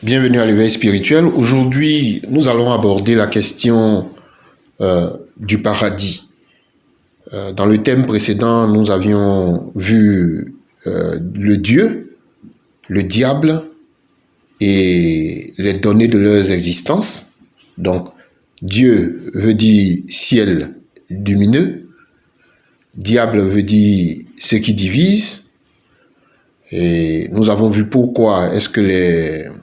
Bienvenue à l'éveil spirituel. Aujourd'hui, nous allons aborder la question du paradis. Dans le thème précédent, nous avions vu le Dieu, le diable et les données de leurs existences. Donc, Dieu veut dire ciel lumineux, diable veut dire ce qui divise. Et nous avons vu pourquoi est-ce que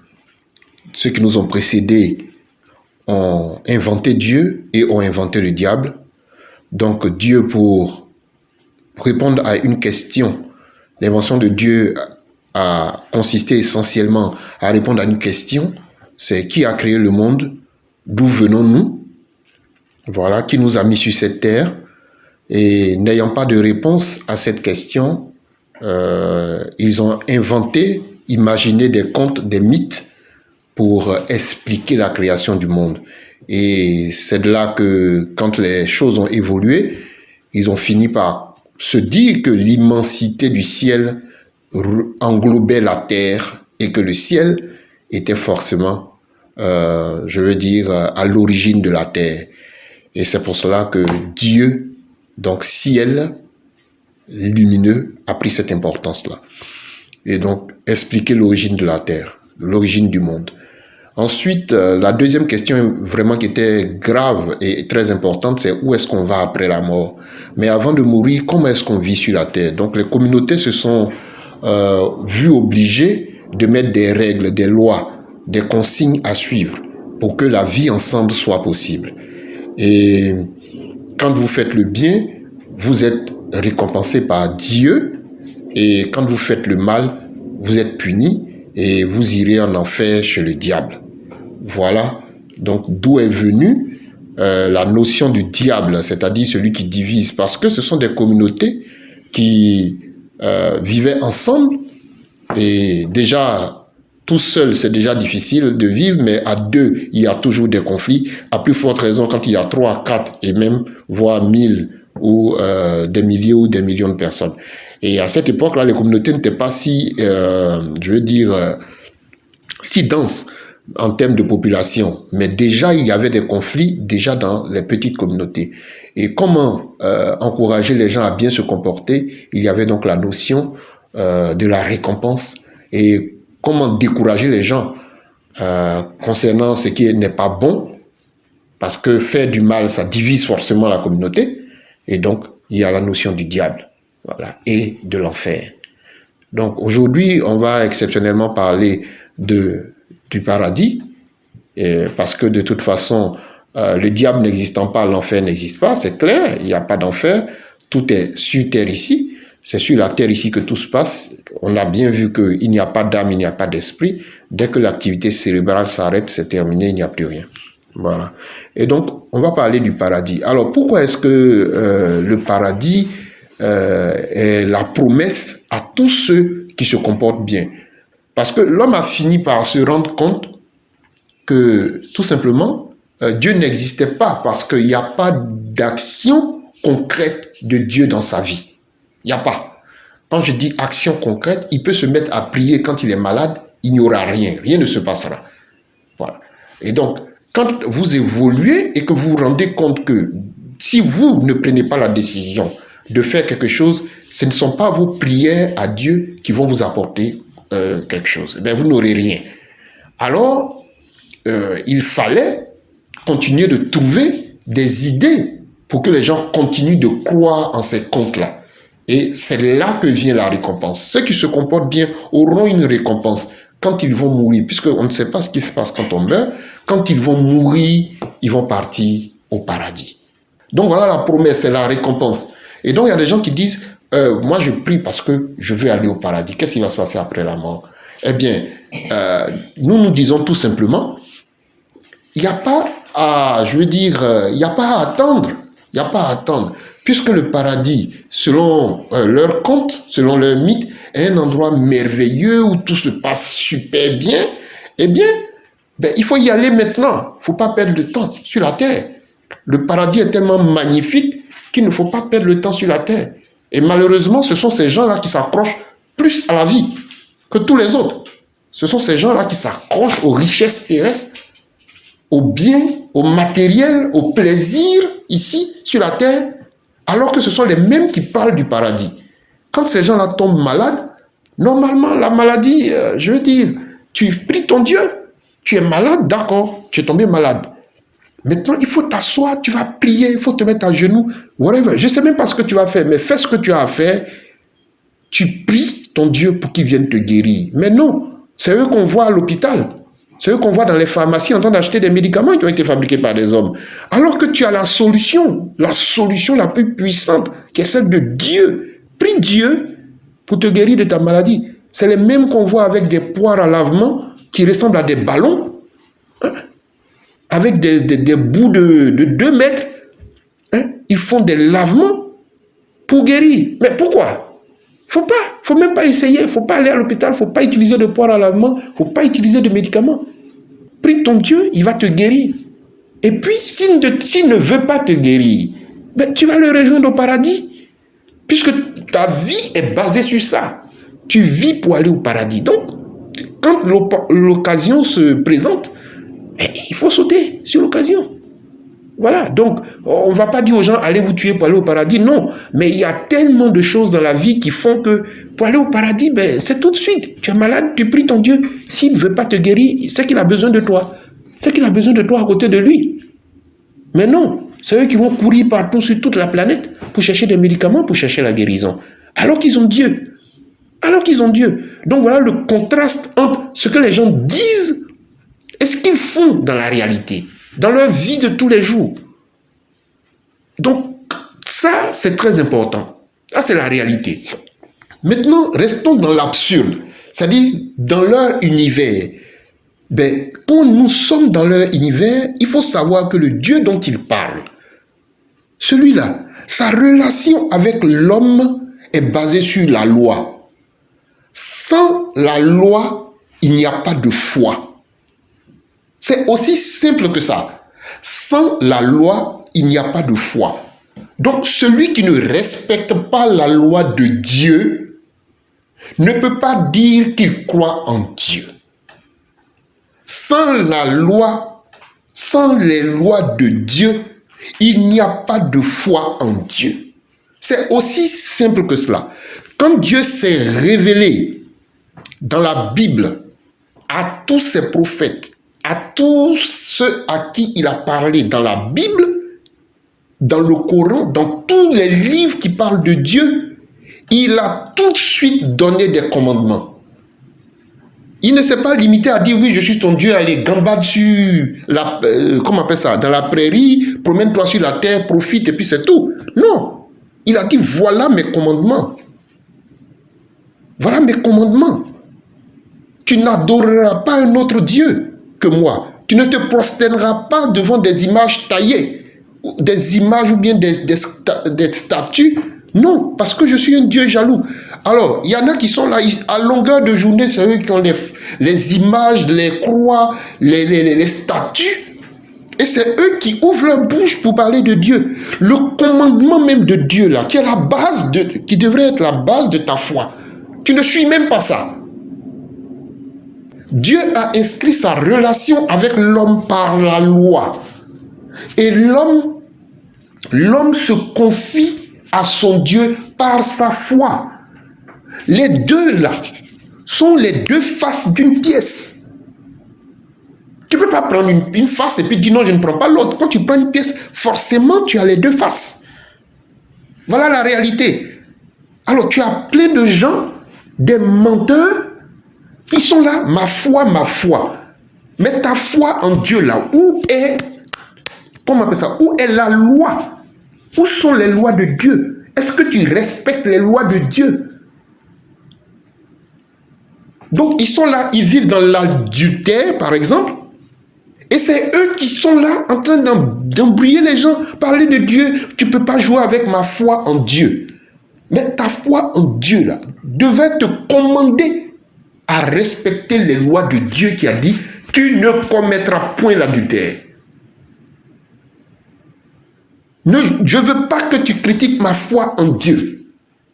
ceux qui nous ont précédés ont inventé Dieu et ont inventé le diable. Donc Dieu, pour répondre à une question, l'invention de Dieu a consisté essentiellement à répondre à une question, c'est qui a créé le monde, d'où venons-nous, voilà, qui nous a mis sur cette terre. Et n'ayant pas de réponse à cette question, ils ont inventé, imaginé des contes, des mythes pour expliquer la création du monde. Et c'est de là que, quand les choses ont évolué, ils ont fini par se dire que l'immensité du ciel englobait la terre et que le ciel était forcément, à l'origine de la terre. Et c'est pour cela que Dieu, donc ciel lumineux, a pris cette importance-là. Et donc, expliquer l'origine de la terre, l'origine du monde. Ensuite, la deuxième question vraiment qui était grave et très importante, c'est où est-ce qu'on va après la mort? Mais avant de mourir, comment est-ce qu'on vit sur la terre? Donc les communautés se sont vues obligées de mettre des règles, des lois, des consignes à suivre pour que la vie ensemble soit possible. Et quand vous faites le bien, vous êtes récompensé par Dieu, et quand vous faites le mal, vous êtes puni et vous irez en enfer chez le diable. Voilà, donc d'où est venue la notion du diable, c'est-à-dire celui qui divise, parce que ce sont des communautés qui vivaient ensemble, et déjà, tout seul, c'est déjà difficile de vivre, mais à deux, il y a toujours des conflits, à plus forte raison quand il y a 3, 4, et même, voire 1000, ou des milliers ou des millions de personnes. Et à cette époque-là, les communautés n'étaient pas si, si denses en termes de population. Mais déjà, il y avait des conflits déjà dans les petites communautés. Et comment encourager les gens à bien se comporter? Il y avait donc la notion de la récompense. Et comment décourager les gens concernant ce qui n'est pas bon? Parce que faire du mal, ça divise forcément la communauté. Et donc, il y a la notion du diable, voilà, et de l'enfer. Donc, aujourd'hui, on va exceptionnellement parler du paradis, parce que de toute façon, le diable n'existant pas, l'enfer n'existe pas, c'est clair, il n'y a pas d'enfer, tout est sur terre ici, c'est sur la terre ici que tout se passe. On a bien vu qu'il n'y a pas d'âme, il n'y a pas d'esprit. Dès que l'activité cérébrale s'arrête, c'est terminé, il n'y a plus rien. Voilà. Et donc, on va parler du paradis. Alors, pourquoi est-ce que le paradis est la promesse à tous ceux qui se comportent bien? Parce que l'homme a fini par se rendre compte que, tout simplement, Dieu n'existait pas parce qu'il n'y a pas d'action concrète de Dieu dans sa vie. Il n'y a pas. Quand je dis action concrète, il peut se mettre à prier quand il est malade, il n'y aura rien. Rien ne se passera. Voilà. Et donc, quand vous évoluez et que vous vous rendez compte que si vous ne prenez pas la décision de faire quelque chose, ce ne sont pas vos prières à Dieu qui vont vous apporter quelque chose. Eh bien, vous n'aurez rien. Alors, il fallait continuer de trouver des idées pour que les gens continuent de croire en ces contes-là. Et c'est là que vient la récompense. Ceux qui se comportent bien auront une récompense quand ils vont mourir, puisqu'on ne sait pas ce qui se passe quand on meurt. Quand ils vont mourir, ils vont partir au paradis. Donc voilà la promesse, c'est la récompense. Et donc il y a des gens qui disent, moi je prie parce que je veux aller au paradis. Qu'est-ce qui va se passer après la mort? Eh bien, nous disons tout simplement, il n'y a pas à, il n'y a pas à attendre. Il n'y a pas à attendre. Puisque le paradis, selon leur conte, selon leur mythe, est un endroit merveilleux où tout se passe super bien, eh bien, il faut y aller maintenant. Il ne faut pas perdre de temps sur la terre. Le paradis est tellement magnifique qu'il ne faut pas perdre le temps sur la terre. Et malheureusement, ce sont ces gens-là qui s'accrochent plus à la vie que tous les autres. Ce sont ces gens-là qui s'accrochent aux richesses terrestres, aux biens, au matériel, au plaisir, ici, sur la terre, alors que ce sont les mêmes qui parlent du paradis. Quand ces gens-là tombent malades, normalement, la maladie, je veux dire, tu pries ton Dieu, tu es malade, d'accord, tu es tombé malade. Maintenant, il faut t'asseoir, tu vas prier, il faut te mettre à genoux, whatever. Je ne sais même pas ce que tu vas faire, mais fais ce que tu as à faire. Tu pries ton Dieu pour qu'il vienne te guérir. Mais non, c'est eux qu'on voit à l'hôpital. C'est eux qu'on voit dans les pharmacies en train d'acheter des médicaments qui ont été fabriqués par des hommes. Alors que tu as la solution la plus puissante, qui est celle de Dieu. Prie Dieu pour te guérir de ta maladie. C'est les mêmes qu'on voit avec des poires à lavement qui ressemblent à des ballons, hein, avec des bouts de 2 mètres. Hein, ils font des lavements pour guérir. Mais pourquoi? Faut même pas essayer, faut pas aller à l'hôpital, faut pas utiliser de poires à lavement, faut pas utiliser de médicaments. Prie ton Dieu, il va te guérir. Et puis, s'il ne veut pas te guérir, ben, tu vas le rejoindre au paradis. Puisque ta vie est basée sur ça. Tu vis pour aller au paradis. Donc, quand l'occasion se présente, il faut sauter sur l'occasion. Voilà, donc on ne va pas dire aux gens allez vous tuer pour aller au paradis, non. Mais il y a tellement de choses dans la vie qui font que pour aller au paradis, ben, c'est tout de suite. Tu es malade, tu pries ton Dieu. S'il ne veut pas te guérir, c'est qu'il a besoin de toi. C'est qu'il a besoin de toi à côté de lui. Mais non, c'est eux qui vont courir partout sur toute la planète pour chercher des médicaments, pour chercher la guérison. Alors qu'ils ont Dieu. Alors qu'ils ont Dieu. Donc voilà le contraste entre ce que les gens disent et ce qu'ils font dans la réalité, dans leur vie de tous les jours. Donc ça, c'est très important. Ça, c'est la réalité. Maintenant, restons dans l'absurde, c'est-à-dire dans leur univers. Ben, quand nous sommes dans leur univers, il faut savoir que le Dieu dont ils parlent, celui-là, sa relation avec l'homme est basée sur la loi. Sans la loi, il n'y a pas de foi. C'est aussi simple que ça. Sans la loi, il n'y a pas de foi. Donc, celui qui ne respecte pas la loi de Dieu ne peut pas dire qu'il croit en Dieu. Sans la loi, sans les lois de Dieu, il n'y a pas de foi en Dieu. C'est aussi simple que cela. Quand Dieu s'est révélé dans la Bible à tous ses prophètes, à tous ceux à qui il a parlé dans la Bible, dans le Coran, dans tous les livres qui parlent de Dieu, il a tout de suite donné des commandements. Il ne s'est pas limité à dire oui, je suis ton Dieu, allez, gambade sur la, comment on appelle ça, dans la prairie, promène-toi sur la terre, profite et puis c'est tout. Non, il a dit voilà mes commandements. Voilà mes commandements. Tu n'adoreras pas un autre Dieu que moi. Tu ne te prosterneras pas devant des images taillées, des images ou bien des statues. Non, parce que je suis un Dieu jaloux. Alors, il y en a qui sont là, à longueur de journée, c'est eux qui ont les images, les croix, les statues. Et c'est eux qui ouvrent leur bouche pour parler de Dieu. Le commandement même de Dieu, là, qui est la base, qui devrait être la base de ta foi. Tu ne suis même pas ça. Dieu a inscrit sa relation avec l'homme par la loi. Et l'homme se confie à son Dieu par sa foi. Les deux là sont les deux faces d'une pièce. Tu ne peux pas prendre une face et puis dire non, je ne prends pas l'autre. Quand tu prends une pièce, forcément tu as les deux faces. Voilà la réalité. Alors tu as plein de gens, des menteurs, ils sont là, ma foi, ma foi. Mais ta foi en Dieu là, où est, comment on appelle ça, où est la loi? Où sont les lois de Dieu? Est-ce que tu respectes les lois de Dieu? Donc, ils sont là, ils vivent dans l'adultère, par exemple. Et c'est eux qui sont là, en train d'embrouiller les gens, parler de Dieu. Tu ne peux pas jouer avec ma foi en Dieu. Mais ta foi en Dieu, là, devait te commander à respecter les lois de Dieu qui a dit, tu ne commettras point l'adultère. Je ne veux pas que tu critiques ma foi en Dieu.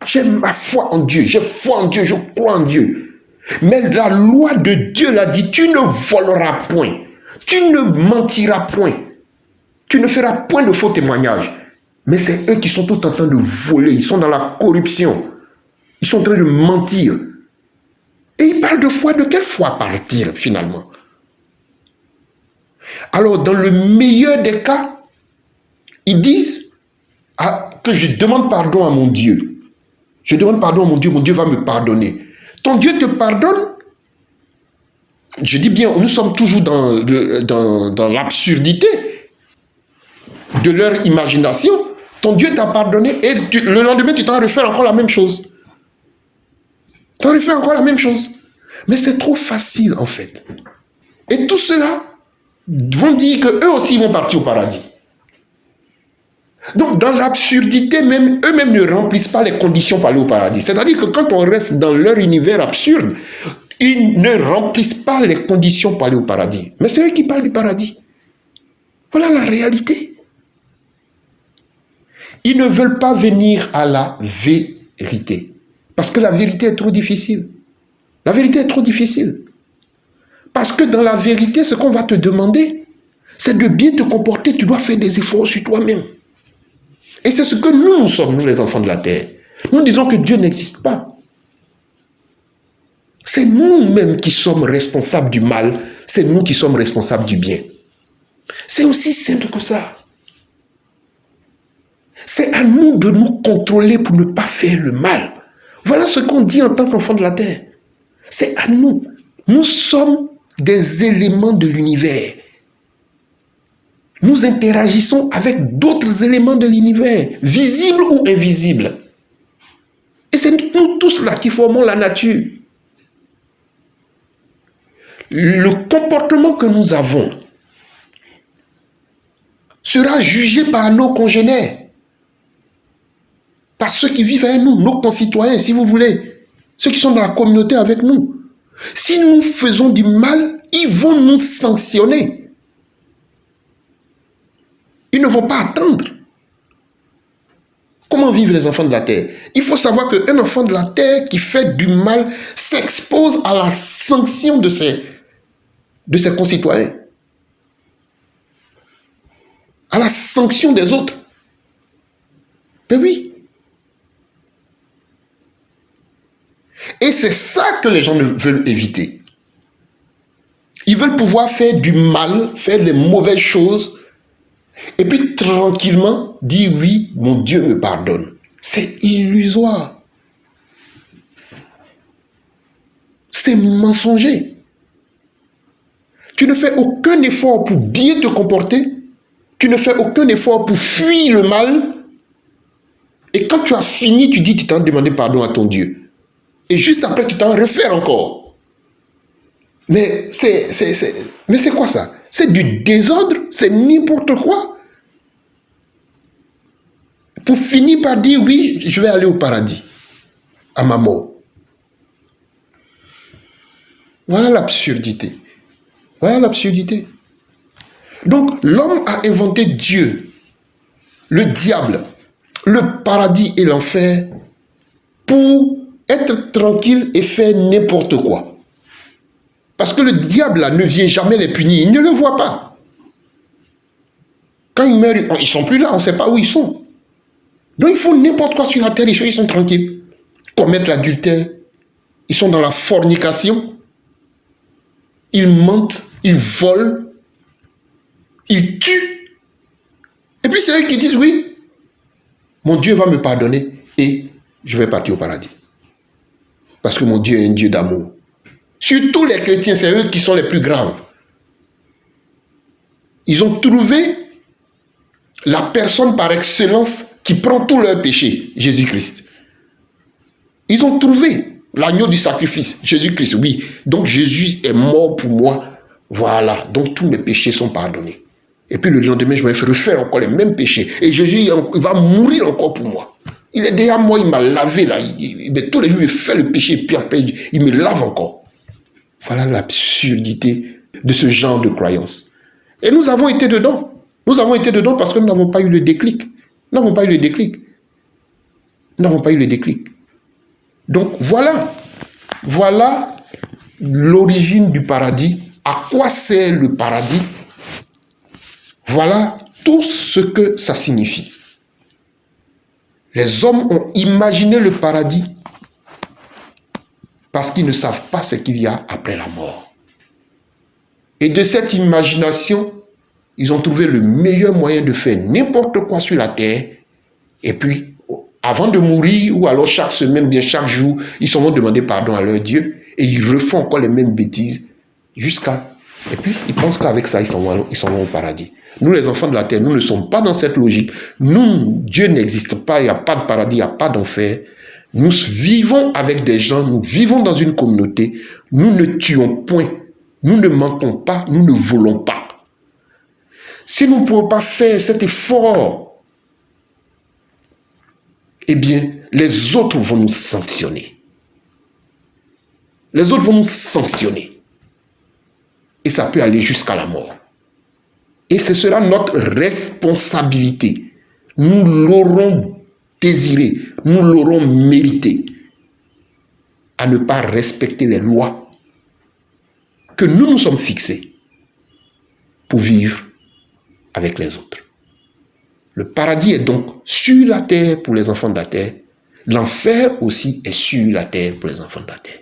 J'ai ma foi en Dieu, j'ai foi en Dieu, je crois en Dieu. Mais la loi de Dieu l'a dit, tu ne voleras point, tu ne mentiras point, tu ne feras point de faux témoignages. Mais c'est eux qui sont tout en train de voler, ils sont dans la corruption, ils sont en train de mentir. Et ils parlent de foi, de quelle foi parle-t-il finalement? Alors dans le meilleur des cas, ils disent que je demande pardon à mon Dieu. Je demande pardon à mon Dieu va me pardonner. Ton Dieu te pardonne? Je dis bien, nous sommes toujours dans l'absurdité de leur imagination. Ton Dieu t'a pardonné et le lendemain, tu t'en refais encore la même chose. Tu en refais encore la même chose. Mais c'est trop facile en fait. Et tout cela vont dire qu'eux aussi vont partir au paradis. Donc dans l'absurdité même, eux-mêmes ne remplissent pas les conditions pour aller au paradis. C'est-à-dire que quand on reste dans leur univers absurde, ils ne remplissent pas les conditions pour aller au paradis. Mais c'est eux qui parlent du paradis. Voilà la réalité. Ils ne veulent pas venir à la vérité. Parce que la vérité est trop difficile. La vérité est trop difficile. Parce que dans la vérité, ce qu'on va te demander, c'est de bien te comporter. Tu dois faire des efforts sur toi-même. Et c'est ce que nous sommes, nous les enfants de la terre. Nous disons que Dieu n'existe pas. C'est nous-mêmes qui sommes responsables du mal. C'est nous qui sommes responsables du bien. C'est aussi simple que ça. C'est à nous de nous contrôler pour ne pas faire le mal. Voilà ce qu'on dit en tant qu'enfants de la terre. C'est à nous. Nous sommes des éléments de l'univers. Nous interagissons avec d'autres éléments de l'univers, visibles ou invisibles. Et c'est nous tous là qui formons la nature. Le comportement que nous avons sera jugé par nos congénères, par ceux qui vivent avec nous, nos concitoyens, si vous voulez, ceux qui sont dans la communauté avec nous. Si nous faisons du mal, ils vont nous sanctionner. Ils ne vont pas attendre. Comment vivent les enfants de la terre? Il faut savoir qu'un enfant de la terre qui fait du mal s'expose à la sanction de ses concitoyens. À la sanction des autres. Ben oui. Et c'est ça que les gens veulent éviter. Ils veulent pouvoir faire du mal, faire les mauvaises choses, et puis tranquillement dire oui, mon Dieu me pardonne. C'est illusoire. C'est mensonger. Tu ne fais aucun effort pour bien te comporter. Tu ne fais aucun effort pour fuir le mal. Et quand tu as fini, tu dis que tu t'en demandé pardon à ton Dieu. Et juste après, tu t'en refais encore. Mais c'est quoi ça? C'est du désordre, c'est n'importe quoi. Pour finir par dire oui, je vais aller au paradis, à ma mort. Voilà l'absurdité. Voilà l'absurdité. Donc, l'homme a inventé Dieu, le diable, le paradis et l'enfer pour être tranquille et faire n'importe quoi. Parce que le diable là, ne vient jamais les punir, il ne le voit pas. Quand ils meurent, ils ne sont plus là, on ne sait pas où ils sont. Donc il faut n'importe quoi sur la terre, les choses, ils sont tranquilles. Commettre l'adultère, ils sont dans la fornication, ils mentent, ils volent, ils tuent. Et puis c'est eux qui disent oui, mon Dieu va me pardonner et je vais partir au paradis. Parce que mon Dieu est un Dieu d'amour. Surtout les chrétiens, c'est eux qui sont les plus graves. Ils ont trouvé la personne par excellence qui prend tous leurs péchés, Jésus-Christ. Ils ont trouvé l'agneau du sacrifice, Jésus-Christ, oui. Donc Jésus est mort pour moi. Voilà, donc tous mes péchés sont pardonnés. Et puis le lendemain, je vais refaire encore les mêmes péchés. Et Jésus il va mourir encore pour moi. Il est derrière moi, il m'a lavé là. Tous les jours, il fait le péché, puis après, il me lave encore. Voilà l'absurdité de ce genre de croyance. Et nous avons été dedans. Nous avons été dedans parce que nous n'avons pas eu le déclic. Nous n'avons pas eu le déclic. Nous n'avons pas eu le déclic. Donc voilà l'origine du paradis, à quoi sert le paradis, voilà tout ce que ça signifie. Les hommes ont imaginé le paradis parce qu'ils ne savent pas ce qu'il y a après la mort. Et de cette imagination, ils ont trouvé le meilleur moyen de faire n'importe quoi sur la terre. Et puis, avant de mourir, ou alors chaque semaine, bien chaque jour, ils s'en vont demander pardon à leur Dieu. Et ils refont encore les mêmes bêtises jusqu'à... Et puis, ils pensent qu'avec ça, ils s'en vont au paradis. Nous, les enfants de la terre, nous ne sommes pas dans cette logique. Nous, Dieu n'existe pas, il n'y a pas de paradis, il n'y a pas d'enfer. Nous vivons avec des gens, nous vivons dans une communauté. Nous ne tuons point, nous ne mentons pas, nous ne volons pas. Si nous ne pouvons pas faire cet effort, eh bien, les autres vont nous sanctionner. Les autres vont nous sanctionner. Et ça peut aller jusqu'à la mort. Et ce sera notre responsabilité. Nous l'aurons désiré, nous l'aurons mérité, à ne pas respecter les lois que nous nous sommes fixées pour vivre avec les autres. Le paradis est donc sur la terre pour les enfants de la terre. L'enfer aussi est sur la terre pour les enfants de la terre.